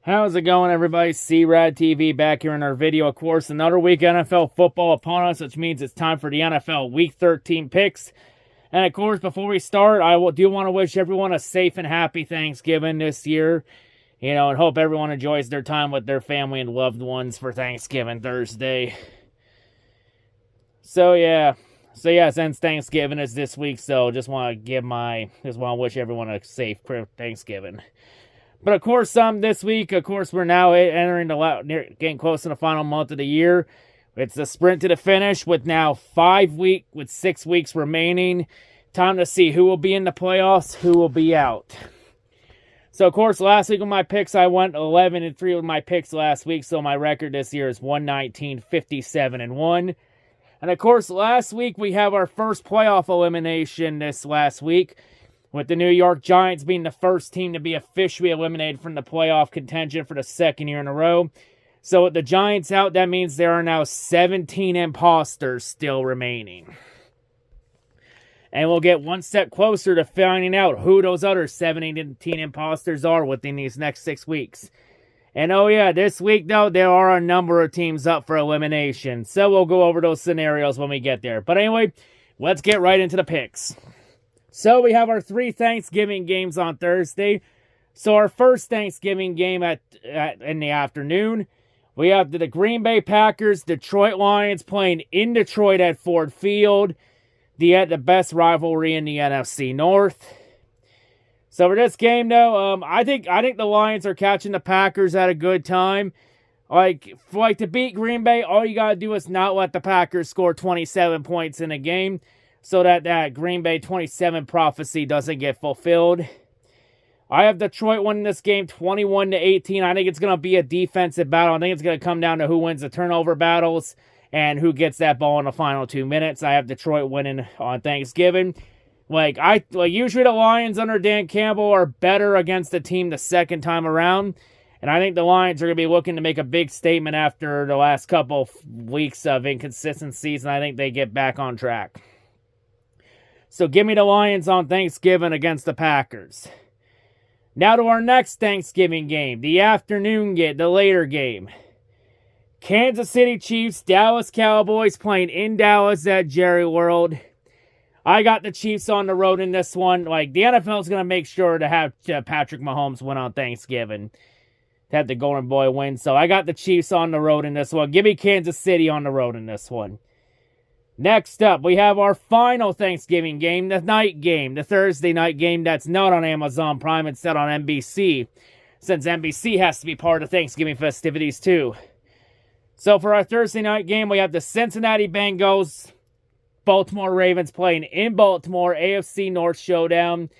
How's it going, everybody? C-RadTV back here in our video. Of course, another week of NFL football upon us, which means it's time for the NFL Week 13 picks. And of course, before we start, do want to wish everyone a safe and happy Thanksgiving this year. And hope everyone enjoys their time with their family and loved ones for Thanksgiving Thursday. So yeah, since Thanksgiving is this week, so just want to wish everyone a safe Thanksgiving. But of course, this week, we're now getting close to the final month of the year. It's the sprint to the finish with 6 weeks remaining. Time to see who will be in the playoffs, who will be out. So, of course, last week with my picks, I went 11-3 with my picks last week. So my record this year is 119, 57-1. And of course, last week we have our first playoff elimination this last week, with the New York Giants being the first team to be officially eliminated from the playoff contention for the second year in a row. So with the Giants out, that means there are now 17 imposters still remaining. And we'll get one step closer to finding out who those other 17 imposters are within these next 6 weeks. And oh yeah, this week though, there are a number of teams up for elimination. So we'll go over those scenarios when we get there. But anyway, let's get right into the picks. So we have our 3 Thanksgiving games on Thursday. So our first Thanksgiving game in the afternoon, we have the Green Bay Packers, Detroit Lions playing in Detroit at Ford Field, the best rivalry in the NFC North. So for this game, though, I think the Lions are catching the Packers at a good time. To beat Green Bay, all you gotta do is not let the Packers score 27 points in a game, so that Green Bay 27 prophecy doesn't get fulfilled. I have Detroit winning this game 21-18. I think it's going to be a defensive battle. I think it's going to come down to who wins the turnover battles and who gets that ball in the final 2 minutes. I have Detroit winning on Thanksgiving. Usually the Lions under Dan Campbell are better against the team the second time around. And I think the Lions are going to be looking to make a big statement after the last couple of weeks of inconsistencies. And I think they get back on track. So give me the Lions on Thanksgiving against the Packers. Now to our next Thanksgiving game, the afternoon game, the later game. Kansas City Chiefs, Dallas Cowboys playing in Dallas at Jerry World. I got the Chiefs on the road in this one. The NFL is going to make sure to have Patrick Mahomes win on Thanksgiving. To have the Golden Boy win. So I got the Chiefs on the road in this one. Give me Kansas City on the road in this one. Next up, we have our final Thanksgiving game, the night game, the Thursday night game that's not on Amazon Prime, instead on NBC, since NBC has to be part of Thanksgiving festivities too. So for our Thursday night game, we have the Cincinnati Bengals, Baltimore Ravens playing in Baltimore, AFC North showdown.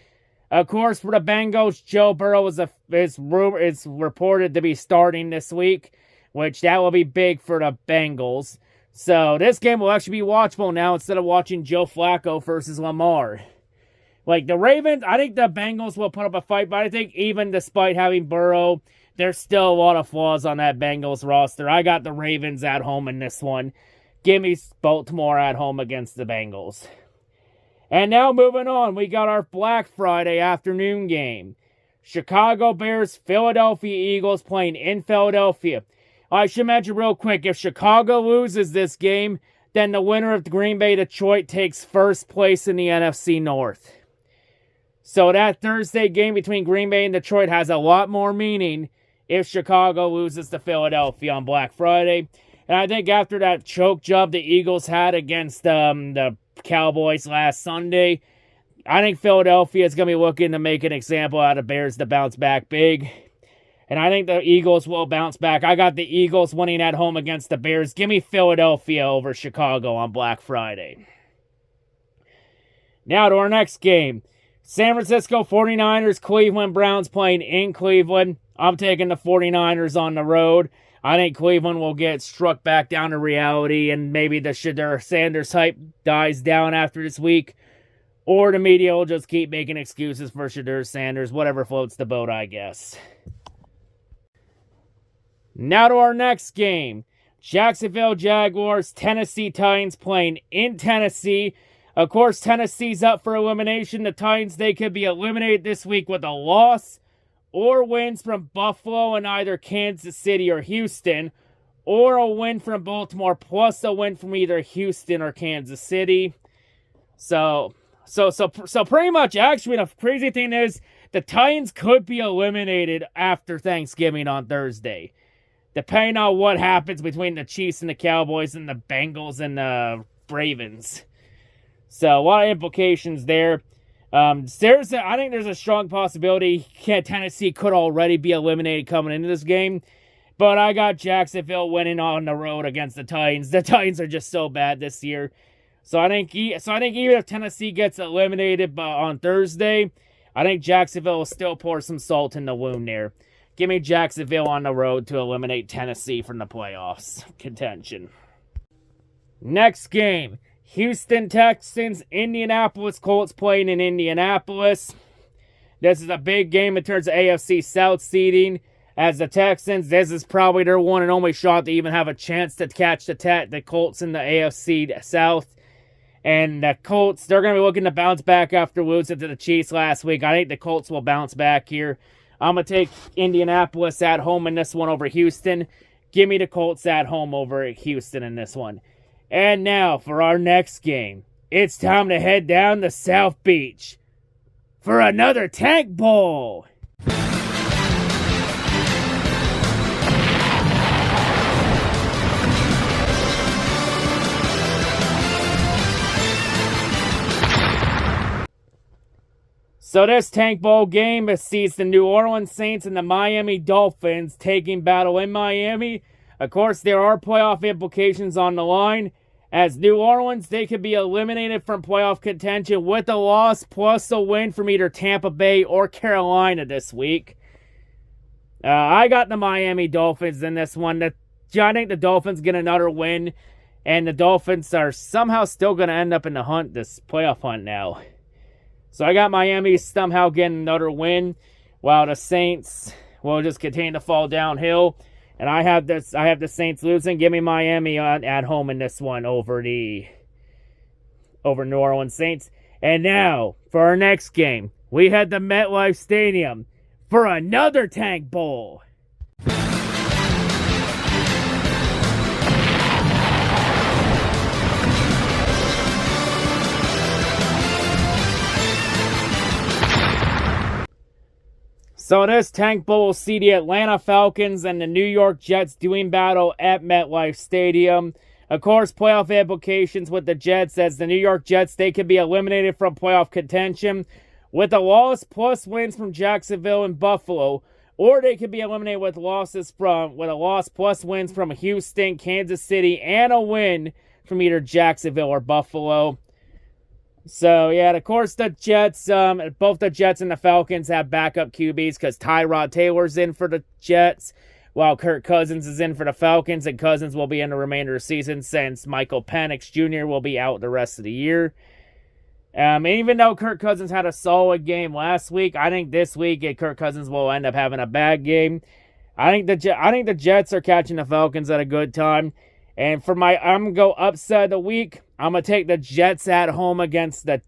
Of course, for the Bengals, Joe Burrow is reported to be starting this week, which that will be big for the Bengals. So this game will actually be watchable now instead of watching Joe Flacco versus Lamar. The Ravens, I think the Bengals will put up a fight, but I think even despite having Burrow, there's still a lot of flaws on that Bengals roster. I got the Ravens at home in this one. Give me Baltimore at home against the Bengals. And now moving on, we got our Black Friday afternoon game. Chicago Bears, Philadelphia Eagles playing in Philadelphia. I should mention real quick, if Chicago loses this game, then the winner of the Green Bay Detroit takes first place in the NFC North. So that Thursday game between Green Bay and Detroit has a lot more meaning if Chicago loses to Philadelphia on Black Friday. And I think after that choke job the Eagles had against the Cowboys last Sunday, I think Philadelphia is going to be looking to make an example out of Bears to bounce back big. And I think the Eagles will bounce back. I got the Eagles winning at home against the Bears. Give me Philadelphia over Chicago on Black Friday. Now to our next game. San Francisco 49ers, Cleveland Browns playing in Cleveland. I'm taking the 49ers on the road. I think Cleveland will get struck back down to reality, and maybe the Shedeur Sanders hype dies down after this week. Or the media will just keep making excuses for Shedeur Sanders. Whatever floats the boat, I guess. Now to our next game. Jacksonville Jaguars, Tennessee Titans playing in Tennessee. Of course, Tennessee's up for elimination. The Titans, they could be eliminated this week with a loss or wins from Buffalo and either Kansas City or Houston, or a win from Baltimore plus a win from either Houston or Kansas City. So pretty much, actually, the crazy thing is the Titans could be eliminated after Thanksgiving on Thursday, depending on what happens between the Chiefs and the Cowboys and the Bengals and the Ravens. So a lot of implications there. I think there's a strong possibility Tennessee could already be eliminated coming into this game. But I got Jacksonville winning on the road against the Titans. The Titans are just so bad this year. So I think even if Tennessee gets eliminated on Thursday, I think Jacksonville will still pour some salt in the wound there. Give me Jacksonville on the road to eliminate Tennessee from the playoffs contention. Next game, Houston Texans, Indianapolis Colts playing in Indianapolis. This is a big game in terms of AFC South seeding. As the Texans, this is probably their one and only shot to even have a chance to catch the Colts in the AFC South. And the Colts, they're going to be looking to bounce back after losing to the Chiefs last week. I think the Colts will bounce back here. I'm going to take Indianapolis at home in this one over Houston. Give me the Colts at home over Houston in this one. And now for our next game. It's time to head down to South Beach for another Tank Bowl. So this Tank Bowl game sees the New Orleans Saints and the Miami Dolphins taking battle in Miami. Of course, there are playoff implications on the line. As New Orleans, they could be eliminated from playoff contention with a loss plus a win from either Tampa Bay or Carolina this week. I got the Miami Dolphins in this one. I think the Dolphins get another win, and the Dolphins are somehow still going to end up in the hunt, this playoff hunt now. So I got Miami somehow getting another win, while the Saints will just continue to fall downhill. And I have the Saints losing. Give me Miami at home in this one over New Orleans Saints. And now for our next game, we head to MetLife Stadium for another Tank Bowl. So this Tank Bowl will see the Atlanta Falcons and the New York Jets doing battle at MetLife Stadium. Of course, playoff implications with the Jets, as the New York Jets, they could be eliminated from playoff contention with a loss plus wins from Jacksonville and Buffalo, or they could be eliminated with a loss plus wins from Houston, Kansas City, and a win from either Jacksonville or Buffalo. So, yeah, of course, the Jets, both the Jets and the Falcons have backup QBs because Tyrod Taylor's in for the Jets, while Kirk Cousins is in for the Falcons, and Cousins will be in the remainder of the season since Michael Penix Jr. will be out the rest of the year. Even though Kirk Cousins had a solid game last week, I think this week Kirk Cousins will end up having a bad game. I think the Jets are catching the Falcons at a good time. And for I'm going to go upset of the week, I'm going to take the Jets at home against the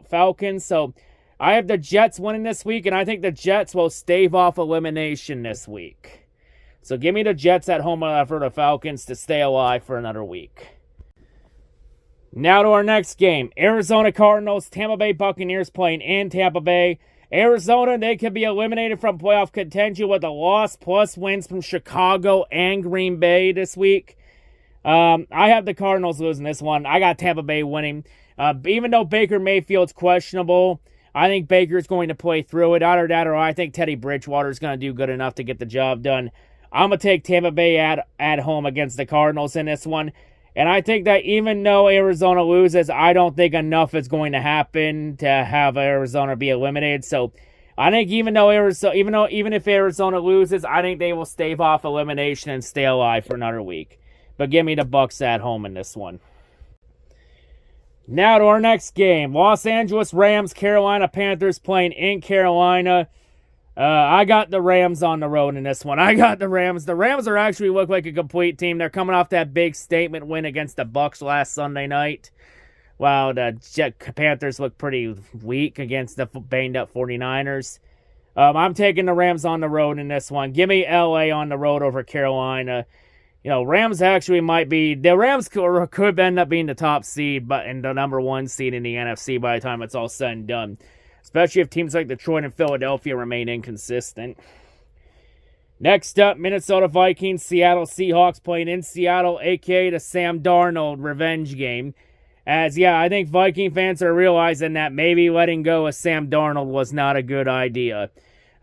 Falcons. So I have the Jets winning this week, and I think the Jets will stave off elimination this week. So give me the Jets at home for the Falcons to stay alive for another week. Now to our next game. Arizona Cardinals, Tampa Bay Buccaneers playing in Tampa Bay. Arizona, they could be eliminated from playoff contention with a loss plus wins from Chicago and Green Bay this week. I have the Cardinals losing this one. I got Tampa Bay winning. Even though Baker Mayfield's questionable, I think Baker's going to play through it. Either that or I think Teddy Bridgewater's going to do good enough to get the job done. I'm going to take Tampa Bay at home against the Cardinals in this one. And I think that even though Arizona loses, I don't think enough is going to happen to have Arizona be eliminated. So I think even if Arizona loses, I think they will stave off elimination and stay alive for another week. But give me the Bucs at home in this one. Now to our next game. Los Angeles Rams, Carolina Panthers playing in Carolina. I got the Rams on the road in this one. I got the Rams. The Rams are actually look like a complete team. They're coming off that big statement win against the Bucs last Sunday night. While the Panthers look pretty weak against the banged-up 49ers. I'm taking the Rams on the road in this one. Give me LA on the road over Carolina. Rams actually might be... The Rams could end up being the top seed, but in the number 1 seed in the NFC by the time it's all said and done. Especially if teams like Detroit and Philadelphia remain inconsistent. Next up, Minnesota Vikings, Seattle Seahawks playing in Seattle, a.k.a. the Sam Darnold revenge game. I think Viking fans are realizing that maybe letting go of Sam Darnold was not a good idea.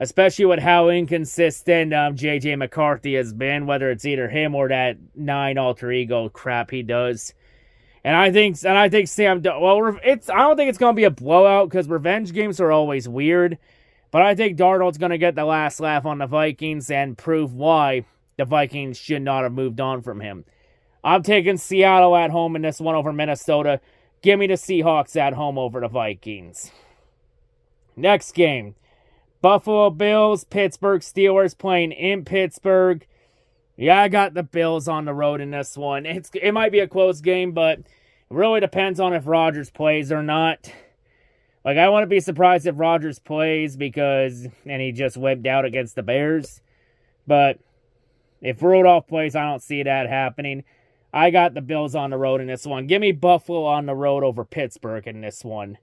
Especially with how inconsistent J.J. McCarthy has been, whether it's either him or that 9 alter ego crap he does. And I think Sam... Well, I don't think it's going to be a blowout because revenge games are always weird. But I think Darnold's going to get the last laugh on the Vikings and prove why the Vikings should not have moved on from him. I'm taking Seattle at home in this one over Minnesota. Give me the Seahawks at home over the Vikings. Next game. Buffalo Bills, Pittsburgh Steelers playing in Pittsburgh. Yeah, I got the Bills on the road in this one. It might be a close game, but it really depends on if Rodgers plays or not. I wouldn't be surprised if Rodgers plays and he just whipped out against the Bears. But if Rudolph plays, I don't see that happening. I got the Bills on the road in this one. Give me Buffalo on the road over Pittsburgh in this one.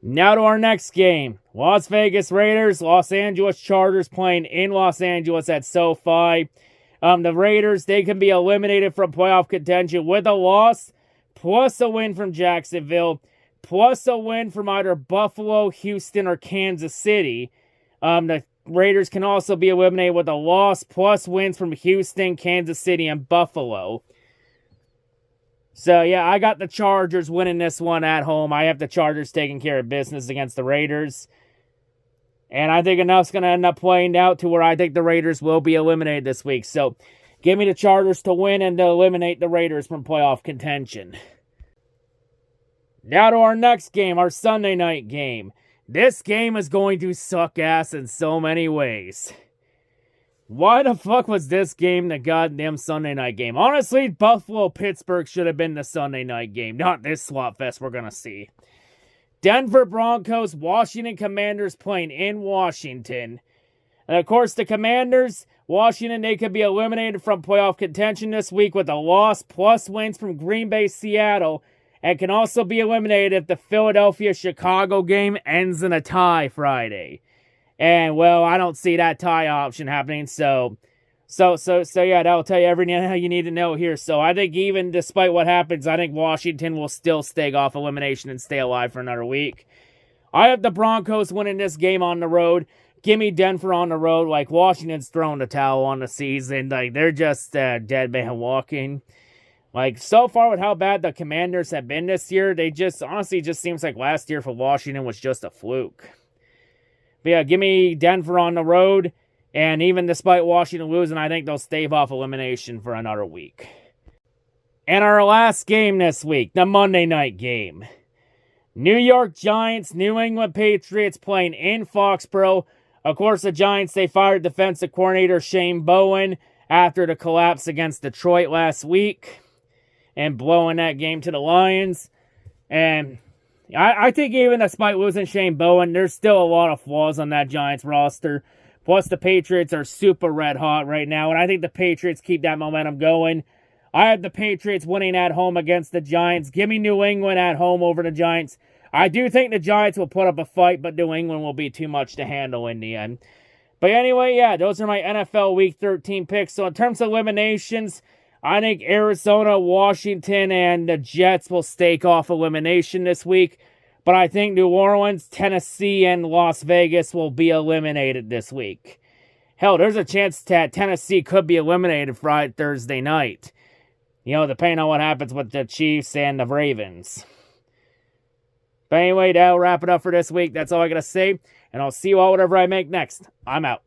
Now to our next game. Las Vegas Raiders, Los Angeles Chargers playing in Los Angeles at SoFi. The Raiders, they can be eliminated from playoff contention with a loss, plus a win from Jacksonville, plus a win from either Buffalo, Houston, or Kansas City. The Raiders can also be eliminated with a loss, plus wins from Houston, Kansas City, and Buffalo. So, I got the Chargers winning this one at home. I have the Chargers taking care of business against the Raiders. And I think enough's going to end up playing out to where I think the Raiders will be eliminated this week. So, give me the Chargers to win and to eliminate the Raiders from playoff contention. Now to our next game, our Sunday night game. This game is going to suck ass in so many ways. Why the fuck was this game the goddamn Sunday night game? Honestly, Buffalo-Pittsburgh should have been the Sunday night game, not this slot fest we're going to see. Denver Broncos, Washington Commanders playing in Washington. And of course, the Commanders, Washington, they could be eliminated from playoff contention this week with a loss plus wins from Green Bay, Seattle, and can also be eliminated if the Philadelphia-Chicago game ends in a tie Friday. And, well, I don't see that tie option happening, so that'll tell you everything you need to know here. So I think even despite what happens, I think Washington will still stave off elimination and stay alive for another week. I have the Broncos winning this game on the road. Give me Denver on the road. Washington's throwing the towel on the season. They're just dead man walking. So far with how bad the Commanders have been this year, they just, honestly, just seems like last year for Washington was just a fluke. But give me Denver on the road. And even despite Washington losing, I think they'll stave off elimination for another week. And our last game this week, the Monday night game. New York Giants, New England Patriots playing in Foxborough. Of course, the Giants, they fired defensive coordinator Shane Bowen after the collapse against Detroit last week and blowing that game to the Lions. And I think even despite losing Shane Bowen, there's still a lot of flaws on that Giants roster. Plus, the Patriots are super red hot right now, and I think the Patriots keep that momentum going. I have the Patriots winning at home against the Giants. Give me New England at home over the Giants. I do think the Giants will put up a fight, but New England will be too much to handle in the end. But anyway, those are my NFL Week 13 picks. So in terms of eliminations, I think Arizona, Washington, and the Jets will stake off elimination this week. But I think New Orleans, Tennessee, and Las Vegas will be eliminated this week. Hell, there's a chance that Tennessee could be eliminated Thursday night. Depending on what happens with the Chiefs and the Ravens. But anyway, that'll wrap it up for this week. That's all I got to say. And I'll see you all whatever I make next. I'm out.